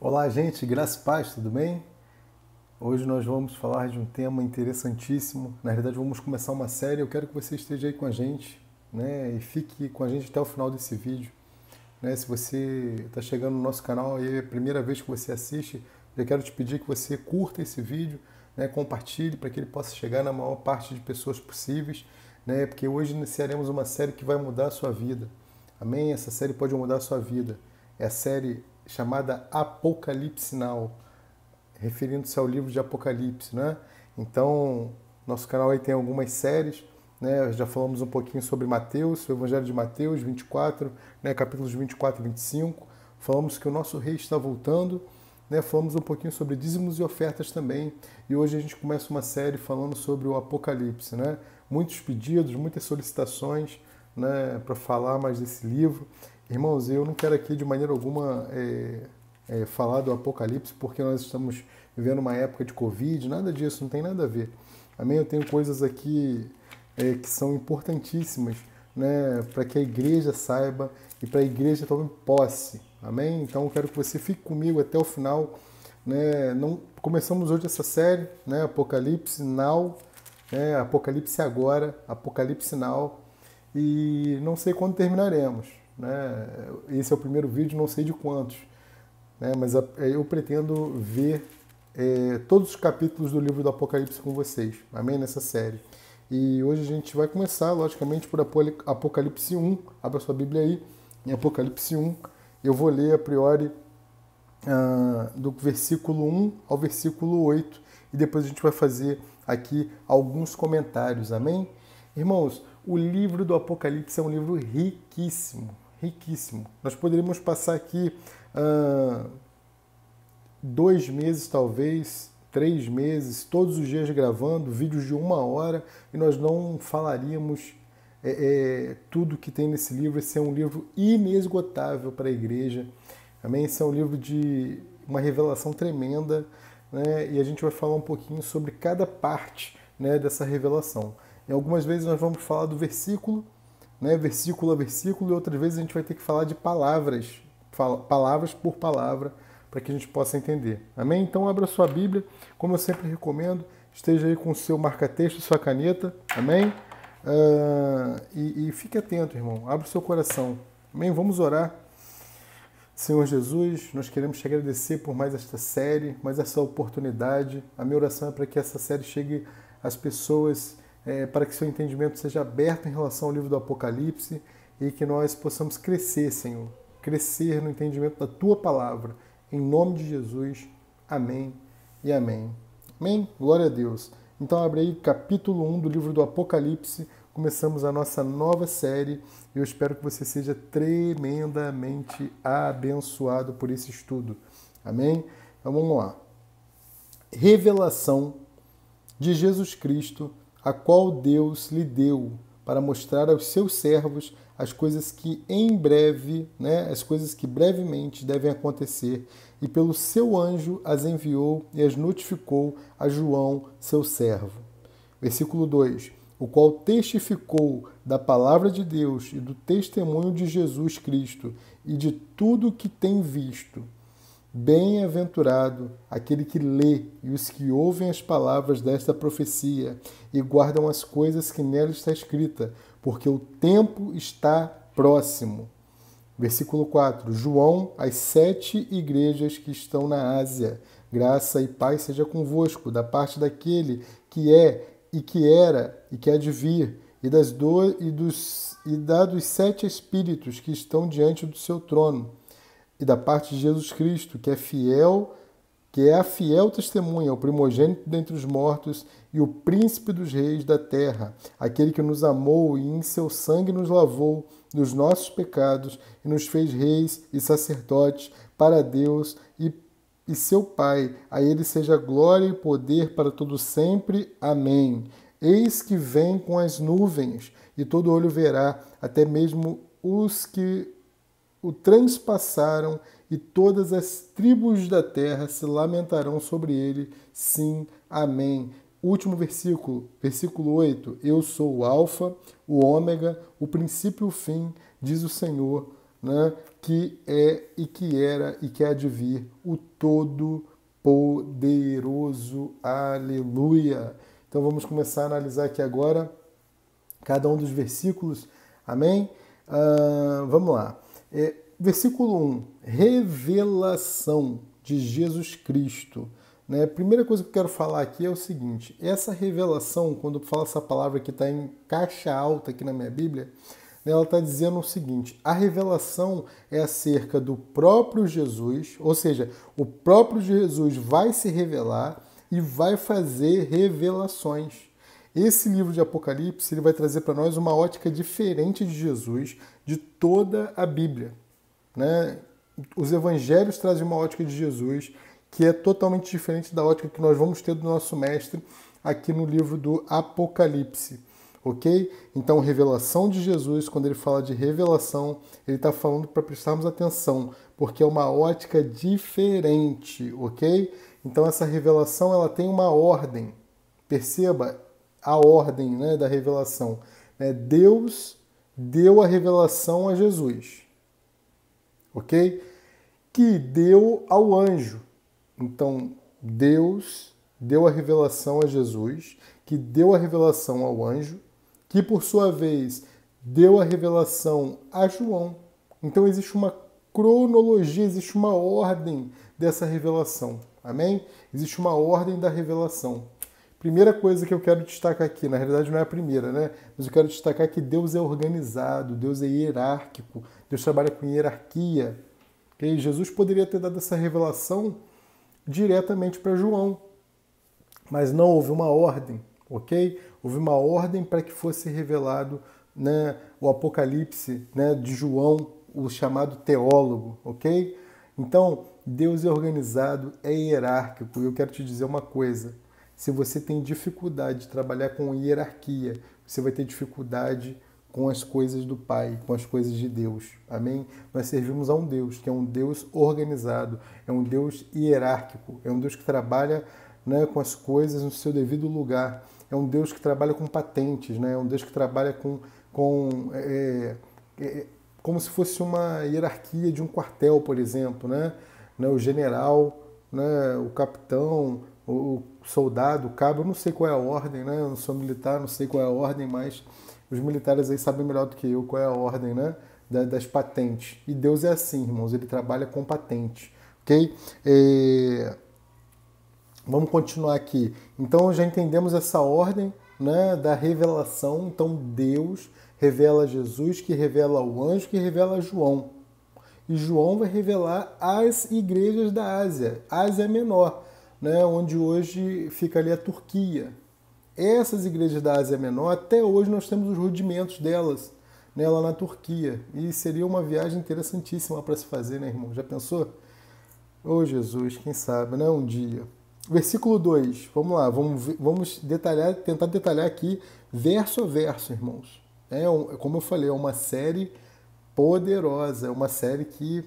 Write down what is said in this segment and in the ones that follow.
Olá, gente, graça e paz, tudo bem? Hoje nós vamos falar de um tema interessantíssimo. Na verdade, vamos começar uma série. Eu quero que você esteja aí com a gente, né? E fique com a gente até o final desse vídeo, né? Se você está chegando no nosso canal e é a primeira vez que você assiste, eu quero te pedir que você curta esse vídeo, né? Compartilhe para que ele possa chegar na maior parte de pessoas possíveis, né? Porque hoje iniciaremos uma série que vai mudar a sua vida. Amém? Essa série pode mudar a sua vida. É a série chamada Apocalipse Now, referindo-se ao livro de Apocalipse, né? Então, nosso canal aí tem algumas séries, né? Já falamos um pouquinho sobre Mateus, o Evangelho de Mateus 24, né? Capítulos 24 e 25. Falamos que o nosso rei está voltando, né? Falamos um pouquinho sobre dízimos e ofertas também. E hoje a gente começa uma série falando sobre o Apocalipse, né? Muitos pedidos, muitas solicitações, né? Para falar mais desse livro. Irmãos, eu não quero aqui de maneira alguma falar do Apocalipse, porque nós estamos vivendo uma época de Covid, nada disso, não tem nada a ver. Amém? Eu tenho coisas aqui que são importantíssimas, né, para que a igreja saiba e para a igreja tome posse. Amém? Então eu quero que você fique comigo até o final. Né? Não, começamos hoje essa série, né, Apocalipse Now, né, Apocalipse Agora, Apocalipse Now, e não sei quando terminaremos. Né? Esse é o primeiro vídeo, não sei de quantos, né? Mas eu pretendo ver todos os capítulos do livro do Apocalipse com vocês, amém? Nessa série. E hoje a gente vai começar, logicamente, por Apocalipse 1. Abra sua Bíblia aí, em Apocalipse 1. Eu vou ler a priori do versículo 1 ao versículo 8. E depois a gente vai fazer aqui alguns comentários, amém? Irmãos, o livro do Apocalipse é um livro riquíssimo, riquíssimo. Nós poderíamos passar aqui 2 meses, talvez, 3 meses, todos os dias gravando, vídeos de 1 hora, e nós não falaríamos tudo que tem nesse livro. Esse é um livro inesgotável para a igreja. Amém? Esse é um livro de uma revelação tremenda, né? E a gente vai falar um pouquinho sobre cada parte, né, dessa revelação. E algumas vezes nós vamos falar do versículo, né, versículo a versículo, e outras vezes a gente vai ter que falar de palavras, palavras por palavra, para que a gente possa entender. Amém? Então abra sua Bíblia, como eu sempre recomendo, esteja aí com o seu marca-texto, sua caneta, amém? E fique atento, irmão, abra o seu coração, amém? Vamos orar. Senhor Jesus, nós queremos te agradecer por mais esta série, mais essa oportunidade. A minha oração é para que essa série chegue às pessoas, para que seu entendimento seja aberto em relação ao livro do Apocalipse e que nós possamos crescer, Senhor, crescer no entendimento da Tua Palavra. Em nome de Jesus, amém e amém. Amém? Glória a Deus. Então abre aí capítulo 1 do livro do Apocalipse. Começamos a nossa nova série e eu espero que você seja tremendamente abençoado por esse estudo. Amém? Então vamos lá. Revelação de Jesus Cristo, a qual Deus lhe deu para mostrar aos seus servos as coisas que em breve, né, as coisas que brevemente devem acontecer, e pelo seu anjo as enviou e as notificou a João, seu servo. Versículo 2. O qual testificou da palavra de Deus e do testemunho de Jesus Cristo e de tudo o que tem visto. Bem-aventurado aquele que lê e os que ouvem as palavras desta profecia e guardam as coisas que nela está escrita, porque o tempo está próximo. Versículo 4. João, às 7 igrejas que estão na Ásia. Graça e paz seja convosco, da parte daquele que é e que era e que há de vir, e dos 7 espíritos que estão diante do seu trono, e da parte de Jesus Cristo, que é a fiel testemunha, o primogênito dentre os mortos e o príncipe dos reis da terra, aquele que nos amou e em seu sangue nos lavou dos nossos pecados e nos fez reis e sacerdotes para Deus e seu Pai. A ele seja glória e poder para todo sempre. Amém. Eis que vem com as nuvens, e todo olho verá, até mesmo os que o transpassaram, e todas as tribos da terra se lamentarão sobre ele. Sim, amém. Último versículo, versículo 8. Eu sou o Alfa, o Ômega, o princípio e o fim, diz o Senhor, né, que é e que era e que há de vir, o Todo-Poderoso. Aleluia! Então vamos começar a analisar aqui agora cada um dos versículos. Amém? Vamos lá. Versículo 1. Revelação de Jesus Cristo. Né? A primeira coisa que eu quero falar aqui é o seguinte. Essa revelação, quando eu falo essa palavra que está em caixa alta aqui na minha Bíblia, ela está dizendo o seguinte: a revelação é acerca do próprio Jesus, ou seja, o próprio Jesus vai se revelar e vai fazer revelações. Esse livro de Apocalipse ele vai trazer para nós uma ótica diferente de Jesus, de toda a Bíblia. Né? Os evangelhos trazem uma ótica de Jesus que é totalmente diferente da ótica que nós vamos ter do nosso mestre aqui no livro do Apocalipse. Ok? Então, revelação de Jesus, quando ele fala de revelação, ele está falando para prestarmos atenção, porque é uma ótica diferente, ok? Então, essa revelação ela tem uma ordem. Perceba a ordem, né, da revelação. Deus deu a revelação a Jesus, ok? Que deu ao anjo. Então, Deus deu a revelação a Jesus, que deu a revelação ao anjo, que por sua vez deu a revelação a João. Então existe uma cronologia, existe uma ordem dessa revelação. Amém? Existe uma ordem da revelação. Primeira coisa que eu quero destacar aqui, na realidade não é a primeira, né? Mas eu quero destacar que Deus é organizado, Deus é hierárquico, Deus trabalha com hierarquia. Okay? Jesus poderia ter dado essa revelação diretamente para João, mas não houve uma ordem, ok? Houve uma ordem para que fosse revelado, né, o Apocalipse, né, de João, o chamado teólogo, ok? Então, Deus é organizado, é hierárquico. E eu quero te dizer uma coisa: se você tem dificuldade de trabalhar com hierarquia, você vai ter dificuldade com as coisas do Pai, com as coisas de Deus. Amém? Nós servimos a um Deus que é um Deus organizado, é um Deus hierárquico, é um Deus que trabalha, né, com as coisas no seu devido lugar. É um Deus que trabalha com patentes, né? É um Deus que trabalha como se fosse uma hierarquia de um quartel, por exemplo, né? O general, né, o capitão, o soldado, o cabo, eu não sei qual é a ordem, né? Eu não sou militar, não sei qual é a ordem, mas os militares aí sabem melhor do que eu qual é a ordem, né, das patentes. E Deus é assim, irmãos, ele trabalha com patentes, ok? Vamos continuar aqui. Então já entendemos essa ordem, né, da revelação. Então Deus revela Jesus, que revela o anjo, que revela João. E João vai revelar as igrejas da Ásia, Ásia Menor, né, onde hoje fica ali a Turquia. Essas igrejas da Ásia Menor, até hoje nós temos os rudimentos delas, né, lá na Turquia. E seria uma viagem interessantíssima para se fazer, né, irmão? Já pensou? Ô Jesus, quem sabe, né, um dia. Versículo 2, vamos lá, vamos detalhar, tentar detalhar aqui verso a verso, irmãos. Como eu falei, é uma série poderosa, é uma série que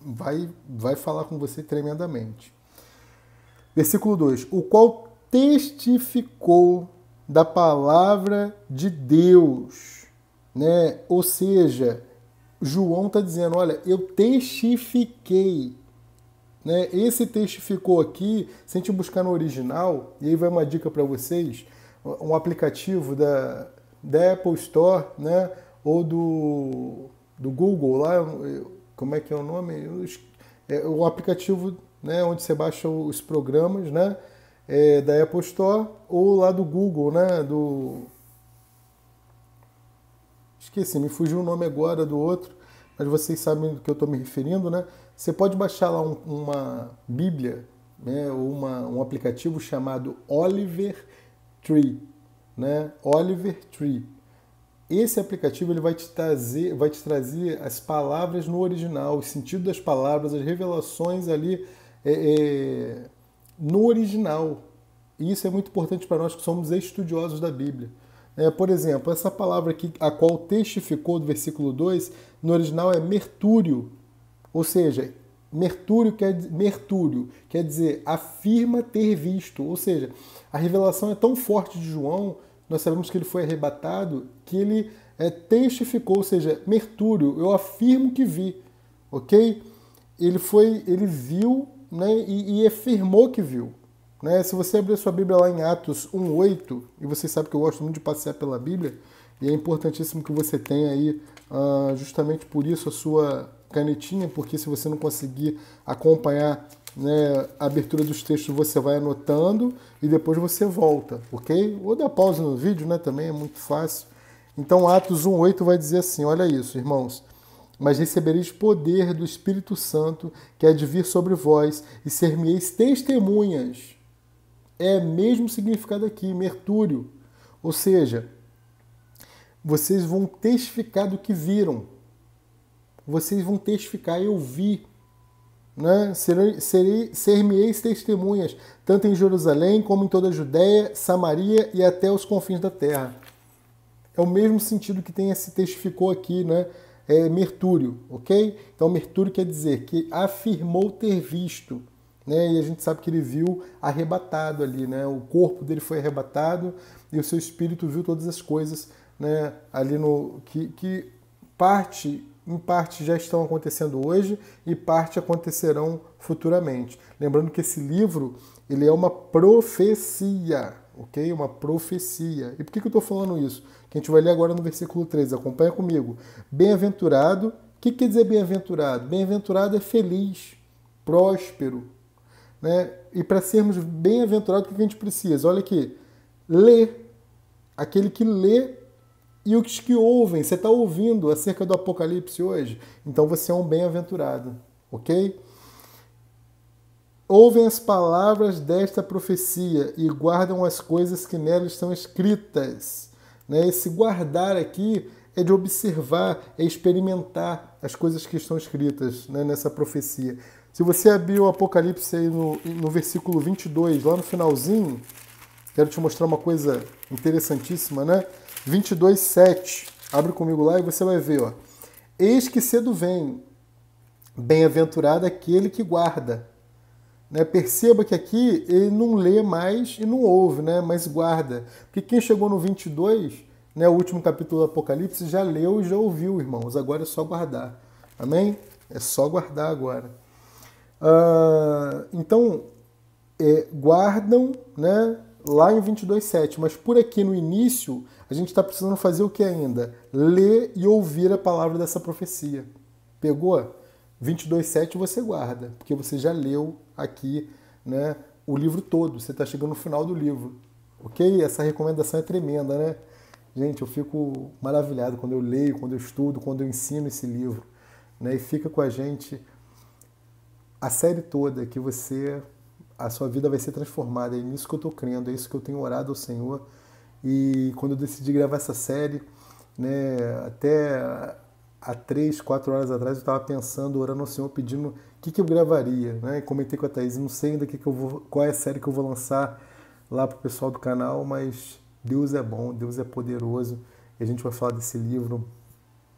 vai falar com você tremendamente. Versículo 2, o qual testificou da palavra de Deus, né? Ou seja, João está dizendo, olha, eu testifiquei. Né? Esse testificou aqui, se a gente buscar no original, e aí vai uma dica para vocês, um aplicativo da Apple Store, né? Ou do Google, lá, como é que é o nome? É um aplicativo, né, onde você baixa os programas, né, da Apple Store, ou lá do Google, né, esqueci, me fugiu o nome agora do outro, mas vocês sabem do que eu estou me referindo, né? Você pode baixar lá uma Bíblia, né, ou um aplicativo chamado Oliver Tree, né? Oliver Tree. Esse aplicativo ele vai te trazer as palavras no original, o sentido das palavras, as revelações ali no original. E isso é muito importante para nós que somos estudiosos da Bíblia. Por exemplo, essa palavra aqui, a qual testificou do versículo 2, no original é mercúrio. Ou seja, mercúrio quer dizer afirma ter visto. Ou seja, a revelação é tão forte de João, nós sabemos que ele foi arrebatado, que ele testificou, ou seja, Mercúrio, eu afirmo que vi, ok? Ele viu, né, e afirmou que viu. Né? Se você abrir sua Bíblia lá em Atos 1:8, e você sabe que eu gosto muito de passear pela Bíblia, e é importantíssimo que você tenha aí, justamente por isso, a sua canetinha, porque se você não conseguir acompanhar, né, a abertura dos textos, você vai anotando e depois você volta, ok? Ou dá pausa no vídeo, né? Também é muito fácil. Então, Atos 1:8 vai dizer assim, olha isso, irmãos. Mas recebereis poder do Espírito Santo, que há de vir sobre vós, e ser-me-eis testemunhas. É o mesmo significado aqui, Mercúrio. Ou seja, vocês vão testificar do que viram. Vocês vão testificar, eu vi. Né? Ser-me-eis testemunhas, tanto em Jerusalém como em toda a Judéia, Samaria e até os confins da terra. É o mesmo sentido que tem esse testificou aqui, né? Mercúrio, ok? Então, Mercúrio quer dizer que afirmou ter visto, né? E a gente sabe que ele viu arrebatado ali, né? O corpo dele foi arrebatado e o seu espírito viu todas as coisas, né? Ali no que em parte já estão acontecendo hoje e parte acontecerão futuramente. Lembrando que esse livro ele é uma profecia, ok? Uma profecia. E por que eu estou falando isso? Que a gente vai ler agora no versículo 13. Acompanha comigo. Bem-aventurado. O que quer dizer bem-aventurado? Bem-aventurado é feliz, próspero. Né? E para sermos bem-aventurados, o que a gente precisa? Olha aqui. Ler. Aquele que lê e os que ouvem. Você está ouvindo acerca do Apocalipse hoje? Então você é um bem-aventurado. Ok? Ouvem as palavras desta profecia e guardam as coisas que nelas estão escritas. Né? Esse guardar aqui é de observar, é experimentar as coisas que estão escritas, né, nessa profecia. Se você abrir o Apocalipse aí no versículo 22, lá no finalzinho, quero te mostrar uma coisa interessantíssima, né? 22:7. Abre comigo lá e você vai ver, ó. Eis que cedo vem, bem-aventurado aquele que guarda. Né? Perceba que aqui ele não lê mais e não ouve, né? Mas guarda. Porque quem chegou no 22, né, o último capítulo do Apocalipse, já leu e já ouviu, irmãos. Agora é só guardar. Amém? É só guardar agora. Então, guardam, né, lá em 22:7. Mas por aqui no início, a gente está precisando fazer o que ainda? Ler e ouvir a palavra dessa profecia. Pegou? 22:7 você guarda, porque você já leu aqui, né, o livro todo. Você está chegando no final do livro. Ok? Essa recomendação é tremenda, né? Gente, eu fico maravilhado quando eu leio, quando eu estudo, quando eu ensino esse livro. Né? E fica com a gente a série toda, que a sua vida vai ser transformada. É nisso que eu estou crendo, é isso que eu tenho orado ao Senhor. E quando eu decidi gravar essa série, né, até há 3, 4 horas atrás eu estava pensando, orando ao Senhor, pedindo o que eu gravaria. Né? Comentei com a Thaís, não sei ainda qual é a série que eu vou lançar lá para o pessoal do canal, mas Deus é bom, Deus é poderoso. E a gente vai falar desse livro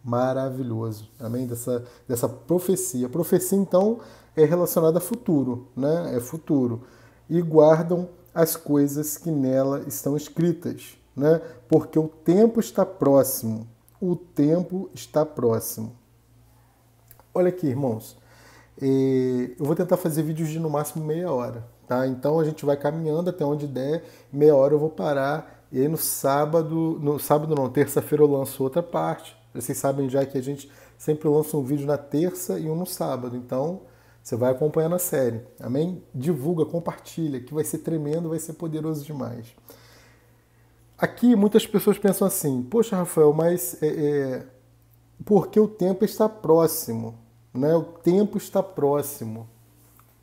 maravilhoso, amém? Dessa profecia. A profecia, então, é relacionada a futuro, né? É futuro. E guardam as coisas que nela estão escritas, né? Porque o tempo está próximo. O tempo está próximo. Olha aqui, irmãos. Eu vou tentar fazer vídeos de no máximo meia hora, tá? Então a gente vai caminhando até onde der. Meia hora eu vou parar. E aí no sábado não, terça-feira eu lanço outra parte. Vocês sabem já que a gente sempre lança um vídeo na terça e um no sábado. Então, você vai acompanhando a série. Amém? Divulga, compartilha, que vai ser tremendo, vai ser poderoso demais. Aqui, muitas pessoas pensam assim, poxa, Rafael, mas porque o tempo está próximo. Né? O tempo está próximo.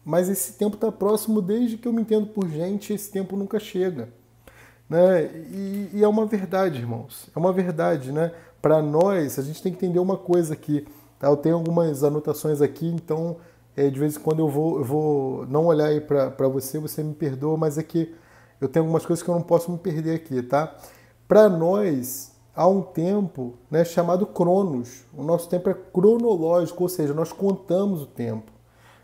Mas esse tempo está próximo desde que eu me entendo por gente, esse tempo nunca chega. Né? E é uma verdade, irmãos. É uma verdade, né? Para nós, a gente tem que entender uma coisa aqui. Tá? Eu tenho algumas anotações aqui, então de vez em quando eu vou não olhar aí para você me perdoa, mas é que eu tenho algumas coisas que eu não posso me perder aqui, tá? Para nós, há um tempo, né, chamado Cronos. O nosso tempo é cronológico, ou seja, nós contamos o tempo.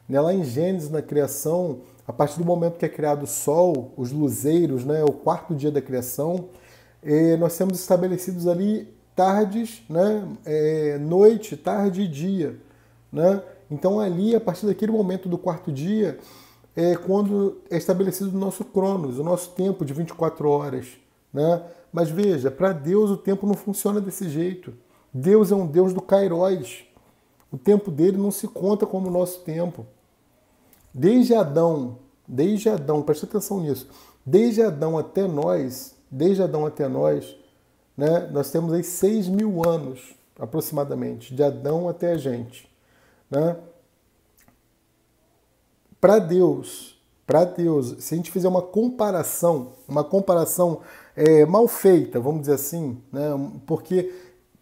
Né? Lá em Gênesis, na criação, a partir do momento que é criado o Sol, os luzeiros, né, o quarto dia da criação, nós temos estabelecidos ali tardes, né? Noite, tarde e dia, né? Então ali, a partir daquele momento do quarto dia, é quando é estabelecido o nosso cronos, o nosso tempo de 24 horas, né? Mas veja, para Deus o tempo não funciona desse jeito. Deus é um Deus do kairos. O tempo dele não se conta como o nosso tempo. Desde Adão, presta atenção nisso, desde Adão até nós, né, nós temos aí 6.000 anos, aproximadamente, de Adão até a gente. Né? Para Deus, se a gente fizer uma comparação mal feita, vamos dizer assim, né? Porque,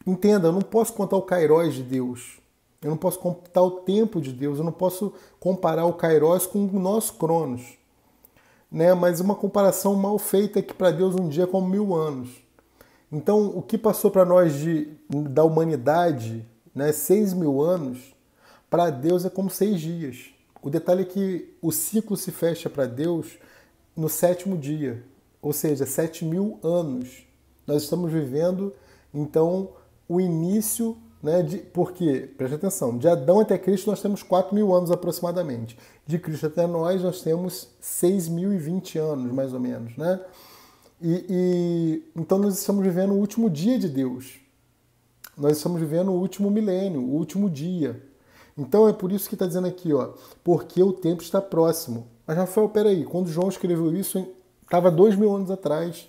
entenda, eu não posso contar o kairos de Deus, eu não posso contar o tempo de Deus, eu não posso comparar o kairos com o nosso cronos, né? Mas uma comparação mal feita é que para Deus um dia é como 1.000 anos. Então, o que passou para nós da humanidade, né, 6.000 anos, para Deus é como 6 dias. O detalhe é que o ciclo se fecha para Deus no 7º dia, ou seja, 7.000 anos. Nós estamos vivendo, então, o início, né, porque, preste atenção, de Adão até Cristo nós temos 4.000 anos aproximadamente. De Cristo até nós temos 6.020 anos, mais ou menos, né? Então nós estamos vivendo o último dia de Deus. Nós estamos vivendo o último milênio, o último dia. Então é por isso que está dizendo aqui, ó, porque o tempo está próximo. Mas Rafael, peraí, quando João escreveu isso, estava 2.000 anos atrás.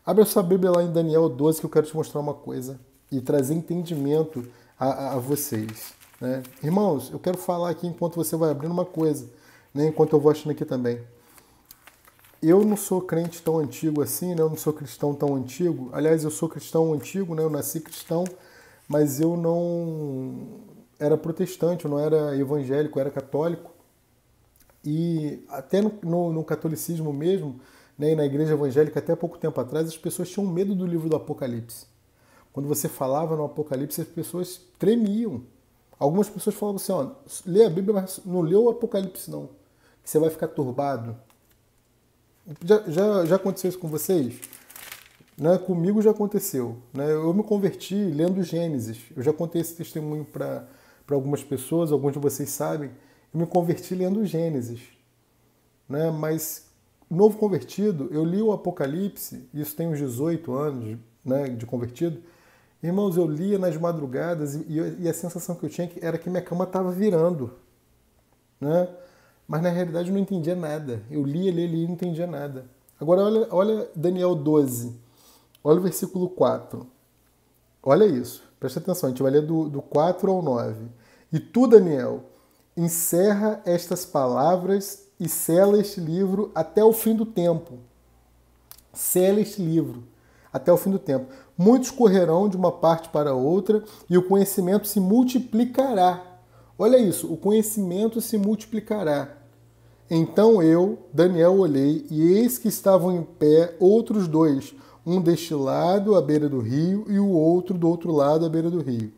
Abre a sua Bíblia lá em Daniel 12 que eu quero te mostrar uma coisa e trazer entendimento a vocês. Né? Irmãos, eu quero falar aqui enquanto você vai abrindo uma coisa, né, enquanto eu vou achando aqui também. Eu não sou crente tão antigo assim, né? Eu não sou cristão tão antigo. Aliás, eu sou cristão antigo, né? Eu nasci cristão, mas eu não era protestante, eu não era evangélico, eu era católico. E até no catolicismo mesmo, né? E na igreja evangélica, até pouco tempo atrás, as pessoas tinham medo do livro do Apocalipse. Quando você falava no Apocalipse, as pessoas tremiam. Algumas pessoas falavam assim, ó, lê a Bíblia, mas não lê o Apocalipse não, que você vai ficar turbado. Já aconteceu isso com vocês? Né? Comigo já aconteceu. Né? Eu me converti lendo Gênesis. Eu já contei esse testemunho para algumas pessoas, alguns de vocês sabem. Eu me converti lendo Gênesis. Né? Mas, novo convertido, eu li o Apocalipse, isso tem uns 18 anos, né, de convertido. Irmãos, eu lia nas madrugadas e a sensação que eu tinha era que minha cama estava virando. Né? Mas na realidade eu não entendia nada. Eu lia e não entendia nada. Agora olha Daniel 12. Olha o versículo 4. Olha isso. Presta atenção, a gente vai ler do 4 ao 9. E tu, Daniel, encerra estas palavras e sela este livro até o fim do tempo. Sela este livro até o fim do tempo. Muitos correrão de uma parte para outra e o conhecimento se multiplicará. Olha isso, o conhecimento se multiplicará. Então eu, Daniel, olhei, e eis que estavam em pé outros 2, um deste lado, à beira do rio, e o outro do outro lado, à beira do rio.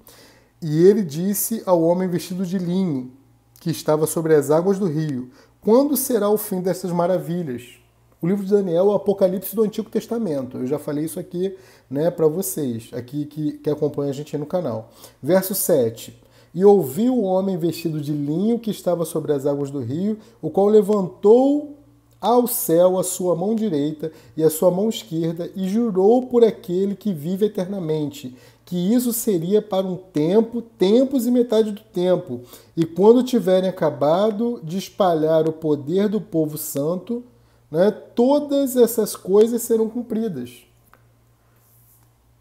E ele disse ao homem vestido de linho, que estava sobre as águas do rio, quando será o fim destas maravilhas? O livro de Daniel é o Apocalipse do Antigo Testamento. Eu já falei isso aqui, né, para vocês, aqui que acompanham a gente aí no canal. Verso 7. E ouvi o homem vestido de linho que estava sobre as águas do rio, o qual levantou ao céu a sua mão direita e a sua mão esquerda e jurou por aquele que vive eternamente, que isso seria para um tempo, tempos e metade do tempo. E quando tiverem acabado de espalhar o poder do povo santo, né, todas essas coisas serão cumpridas.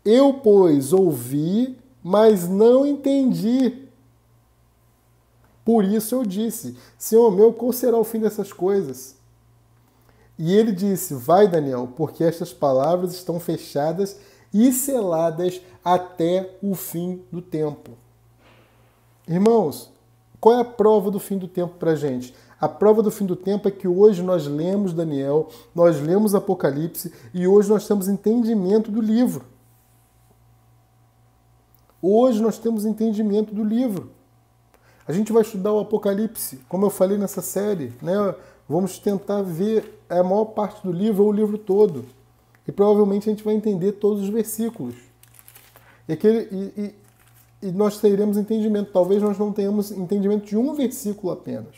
Eu, pois, ouvi, mas não entendi. Por isso eu disse, Senhor meu, qual será o fim dessas coisas? E ele disse, vai, Daniel, porque estas palavras estão fechadas e seladas até o fim do tempo. Irmãos, qual é a prova do fim do tempo para a gente? A prova do fim do tempo é que hoje nós lemos Daniel, nós lemos Apocalipse e hoje nós temos entendimento do livro. Hoje nós temos entendimento do livro. A gente vai estudar o Apocalipse, como eu falei nessa série, né? Vamos tentar ver a maior parte do livro ou o livro todo. E provavelmente a gente vai entender todos os versículos. E nós teremos entendimento. Talvez nós não tenhamos entendimento de um versículo apenas,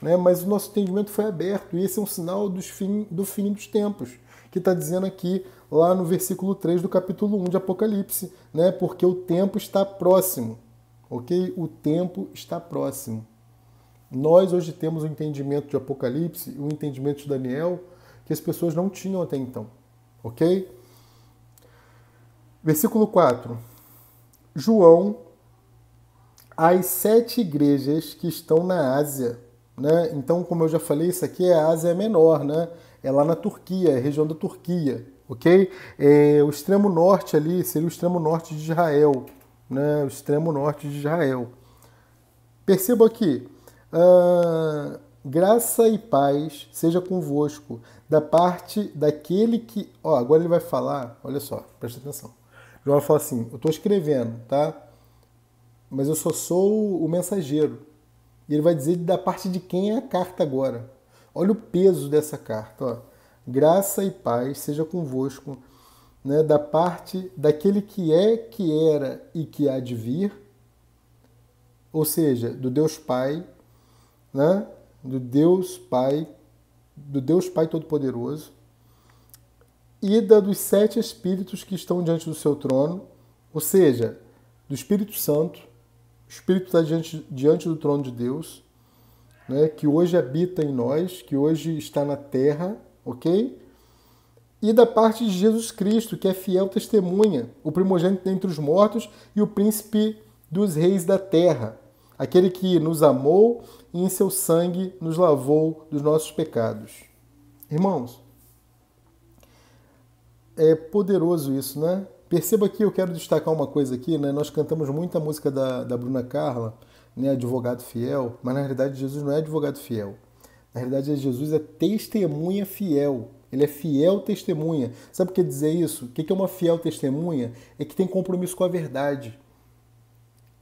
né? Mas o nosso entendimento foi aberto. E esse é um sinal do fim dos tempos, que está dizendo aqui, lá no versículo 3 do capítulo 1 de Apocalipse, né? Porque o tempo está próximo. Ok? O tempo está próximo. Nós hoje temos o entendimento de Apocalipse, o entendimento de Daniel, que as pessoas não tinham até então. Ok? Versículo 4. João, às 7 igrejas que estão na Ásia, né? Então, como eu já falei, isso aqui é a Ásia Menor, né? É lá na Turquia, é a região da Turquia, ok? O extremo norte ali seria o extremo norte de Israel, né? O extremo norte de Israel. Perceba aqui, graça e paz seja convosco, da parte daquele que... Ó, agora ele vai falar, olha só, presta atenção. João vai falar assim, eu estou escrevendo, tá? Mas eu só sou o mensageiro. E ele vai dizer da parte de quem é a carta agora. Olha o peso dessa carta, ó. Graça e paz seja convosco, né, da parte daquele que é, que era e que há de vir, ou seja, do Deus Pai, né, do Deus Pai Todo-Poderoso, e dos 7 Espíritos que estão diante do seu trono, ou seja, do Espírito Santo. O Espírito está diante do trono de Deus, né, que hoje habita em nós, que hoje está na terra, ok? E da parte de Jesus Cristo, que é fiel testemunha, o primogênito dentre os mortos e o príncipe dos reis da terra, aquele que nos amou e em seu sangue nos lavou dos nossos pecados. Irmãos, é poderoso isso, né? Perceba que eu quero destacar uma coisa aqui, né? Nós cantamos muita música da Bruna Carla, né? Advogado fiel, mas na realidade Jesus não é advogado fiel. Na realidade Jesus é testemunha fiel. Ele é fiel testemunha. Sabe o que quer dizer isso? O que é uma fiel testemunha? É que tem compromisso com a verdade.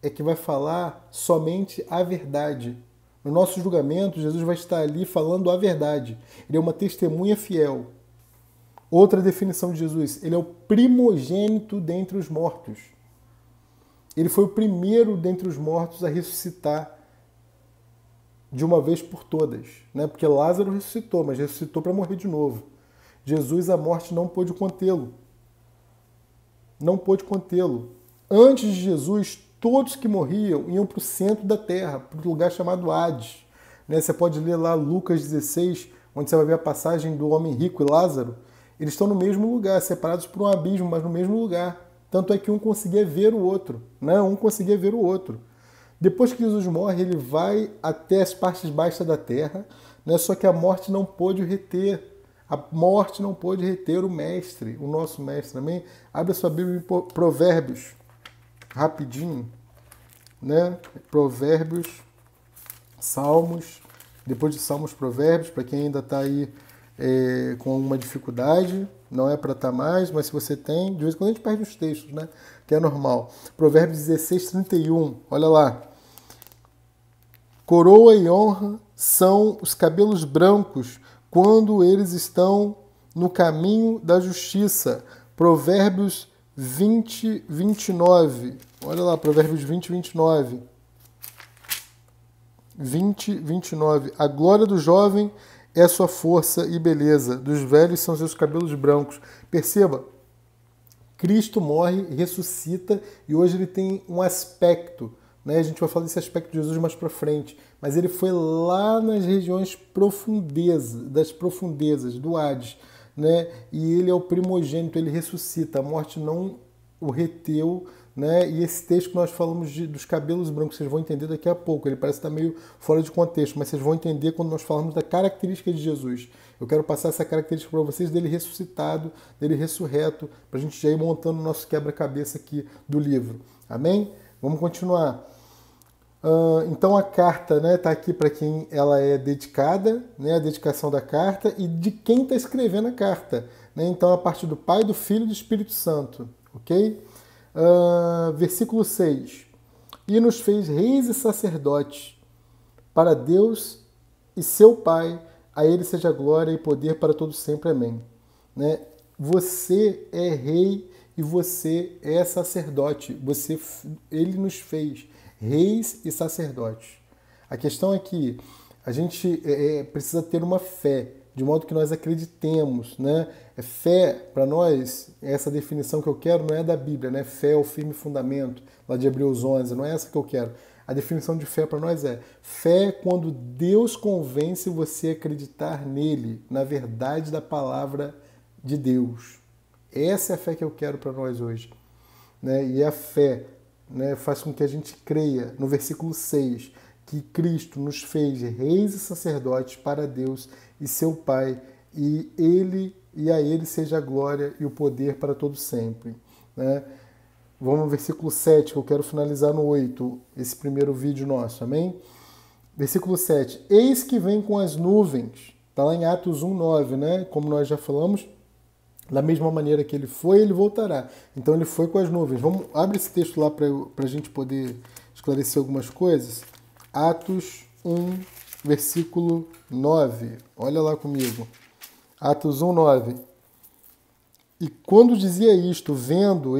É que vai falar somente a verdade. No nosso julgamento, Jesus vai estar ali falando a verdade. Ele é uma testemunha fiel. Outra definição de Jesus, ele é o primogênito dentre os mortos. Ele foi o primeiro dentre os mortos a ressuscitar de uma vez por todas, né? Porque Lázaro ressuscitou, mas ressuscitou para morrer de novo. Jesus, a morte não pôde contê-lo. Não pôde contê-lo. Antes de Jesus, todos que morriam iam para o centro da terra, para o lugar chamado Hades. Né? Você pode ler lá Lucas 16, onde você vai ver a passagem do homem rico e Lázaro. Eles estão no mesmo lugar, separados por um abismo, mas no mesmo lugar. Tanto é que um conseguia ver o outro, né? Um conseguia ver o outro. Depois que Jesus morre, ele vai até as partes baixas da terra, né? Só que a morte não pôde o reter. A morte não pôde reter o mestre, o nosso mestre também. Abre a sua Bíblia em Provérbios, rapidinho, né? Provérbios, Salmos, depois de Salmos, Provérbios, para quem ainda está aí com uma dificuldade, não é para estar mais, mas se você tem, de vez em quando a gente perde os textos, né? Que é normal. Provérbios 16, 31, olha lá. Coroa e honra são os cabelos brancos quando eles estão no caminho da justiça. Provérbios 20, 29. Olha lá, Provérbios 20, 29. 20, 29. A glória do jovem é sua força e beleza, dos velhos são seus cabelos brancos. Perceba, Cristo morre, ressuscita e hoje ele tem um aspecto, né? A gente vai falar desse aspecto de Jesus mais para frente, mas ele foi lá nas regiões das profundezas do Hades, né? E ele é o primogênito, ele ressuscita, a morte não o reteu, né? E esse texto que nós falamos dos cabelos brancos, vocês vão entender daqui a pouco. Ele parece estar meio fora de contexto, mas vocês vão entender quando nós falamos da característica de Jesus. Eu quero passar essa característica para vocês dele ressuscitado, dele ressurreto, para a gente já ir montando o nosso quebra-cabeça aqui do livro. Amém? Vamos continuar. Então a carta, né, está aqui para quem ela é dedicada, né, a dedicação da carta e de quem está escrevendo a carta. Né? Então a parte do Pai, do Filho e do Espírito Santo. Ok? Versículo 6. E nos fez reis e sacerdotes para Deus e seu Pai, a ele seja glória e poder para todos sempre. Amém. Né? Você é rei e você é sacerdote. Ele nos fez reis e sacerdotes. A questão é que a gente precisa ter uma fé, de modo que nós acreditemos, né? Fé, para nós, essa definição que eu quero não é da Bíblia, né? Fé é o firme fundamento, lá de Hebreus 11, não é essa que eu quero. A definição de fé para nós é: fé é quando Deus convence você a acreditar nele, na verdade da palavra de Deus. Essa é a fé que eu quero para nós hoje, né? E a fé, né, faz com que a gente creia, no versículo 6, que Cristo nos fez reis e sacerdotes para Deus e seu Pai, e a Ele seja a glória e o poder para todo sempre, né? Vamos no versículo 7, que eu quero finalizar no 8, esse primeiro vídeo nosso, amém? Versículo 7, eis que vem com as nuvens, está lá em Atos 1:9, né? Como nós já falamos, da mesma maneira que ele foi, ele voltará. Então ele foi com as nuvens. Abre esse texto lá para a gente poder esclarecer algumas coisas. Atos 1, versículo 9. Olha lá comigo. Atos 1:9. E quando dizia isto, vendo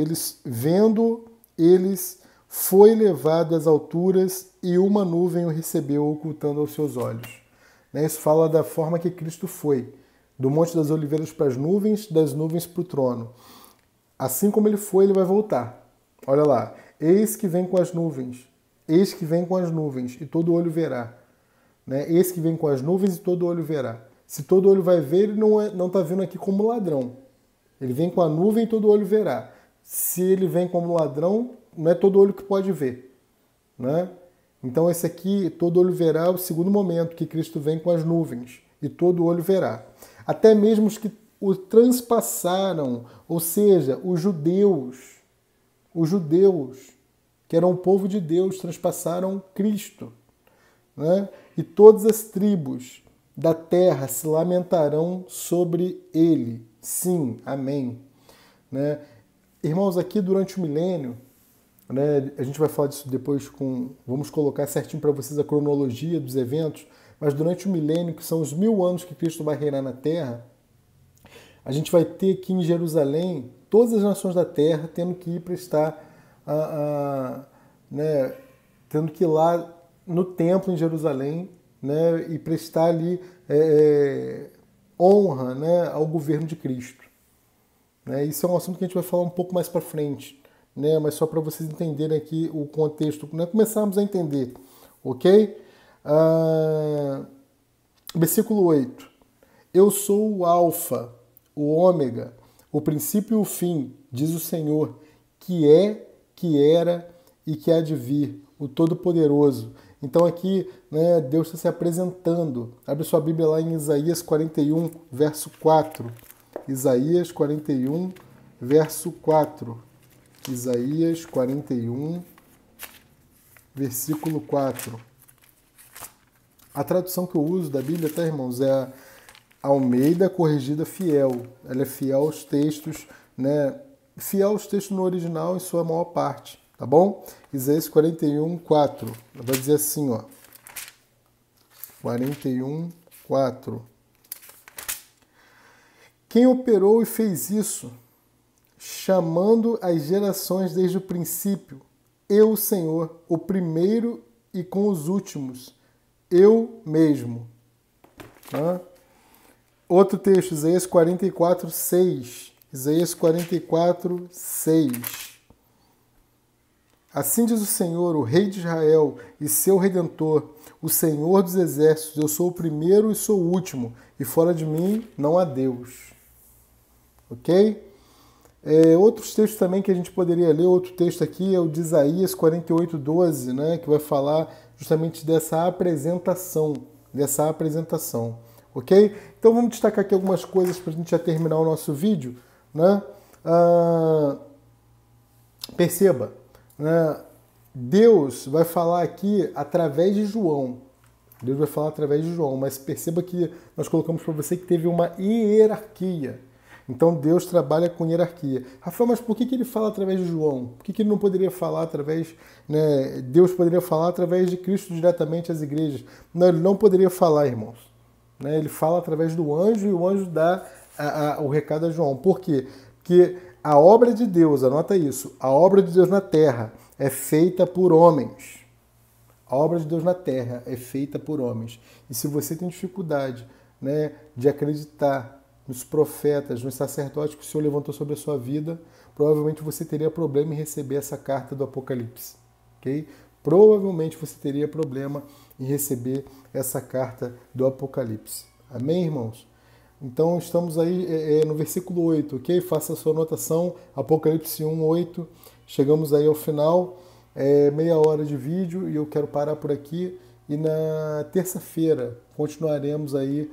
eles, foi levado às alturas e uma nuvem o recebeu, ocultando aos seus olhos. Isso fala da forma que Cristo foi. Do Monte das Oliveiras para as nuvens, das nuvens para o trono. Assim como ele foi, ele vai voltar. Olha lá. Eis que vem com as nuvens. Eis que vem com as nuvens, e todo olho verá. Eis que vem com as nuvens, e todo olho verá. Se todo olho vai ver, ele não está vindo aqui como ladrão. Ele vem com a nuvem e todo olho verá. Se ele vem como ladrão, não é todo olho que pode ver, né? Então esse aqui, todo olho verá, é o segundo momento que Cristo vem com as nuvens, e todo olho verá. Até mesmo os que o transpassaram, ou seja, os judeus, que eram o povo de Deus, transpassaram Cristo, né? E todas as tribos da terra se lamentarão sobre ele. Sim, amém. Né? Irmãos, aqui durante o milênio, né, a gente vai falar disso depois, vamos colocar certinho para vocês a cronologia dos eventos, mas durante o milênio, que são os 1000 anos que Cristo vai reinar na terra, a gente vai ter aqui em Jerusalém todas as nações da terra tendo que ir prestar, né, tendo que ir lá no templo em Jerusalém, né, e prestar ali honra, né, ao governo de Cristo. Né? Isso é um assunto que a gente vai falar um pouco mais para frente, né, mas só para vocês entenderem aqui o contexto, né, começarmos a entender, ok? Versículo 8. Eu sou o Alfa, o Ômega, o princípio e o fim, diz o Senhor, que é, que era e que há de vir, o Todo-Poderoso. Então aqui, né, Deus está se apresentando. Abre sua Bíblia lá em Isaías 41, verso 4. Isaías 41, verso 4. Isaías 41, versículo 4. A tradução que eu uso da Bíblia, tá, irmãos, é a Almeida Corrigida Fiel. Ela é fiel aos textos, né? Fiel aos textos no original em sua maior parte, tá bom? Isaías 41, 4. Ela vai dizer assim, ó. 41, 4. Quem operou e fez isso, chamando as gerações desde o princípio, eu, o Senhor, o primeiro e com os últimos, eu mesmo. Tá? Outro texto, Isaías 44, 6. Isaías 44, 6. Assim diz o Senhor, o Rei de Israel e seu Redentor, o Senhor dos Exércitos, eu sou o primeiro e sou o último, e fora de mim não há Deus. Ok? Outros textos também que a gente poderia ler, outro texto aqui é o de Isaías 48, 12, né, que vai falar justamente dessa apresentação, ok? Então vamos destacar aqui algumas coisas para a gente já terminar o nosso vídeo, né? Perceba, né? Deus vai falar aqui através de João. Deus vai falar através de João, mas perceba que nós colocamos para você que teve uma hierarquia. Então Deus trabalha com hierarquia. Rafael, mas por que ele fala através de João? Por que ele não poderia falar através, né? Deus poderia falar através de Cristo diretamente às igrejas? Não, ele não poderia falar, irmãos. Né? Ele fala através do anjo e o anjo dá o recado a João. Por quê? Porque a obra de Deus, anota isso, a obra de Deus na terra é feita por homens. A obra de Deus na terra é feita por homens. E se você tem dificuldade, né, de acreditar nos profetas, nos sacerdotes que o Senhor levantou sobre a sua vida, provavelmente você teria problema em receber essa carta do Apocalipse. Okay? Provavelmente você teria problema em receber essa carta do Apocalipse. Amém, irmãos? Então estamos aí no versículo 8, ok? Faça a sua anotação, Apocalipse 1, 8. Chegamos aí ao final, meia hora de vídeo e eu quero parar por aqui. E na terça-feira continuaremos aí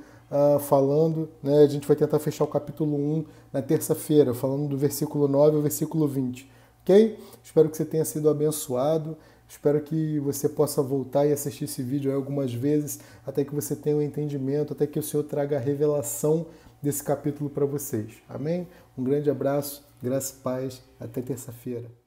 falando, né? A gente vai tentar fechar o capítulo 1 na terça-feira, falando do versículo 9 ao versículo 20, ok? Espero que você tenha sido abençoado. Espero que você possa voltar e assistir esse vídeo aí algumas vezes, até que você tenha um entendimento, até que o Senhor traga a revelação desse capítulo para vocês. Amém? Um grande abraço, graça e paz. Até terça-feira.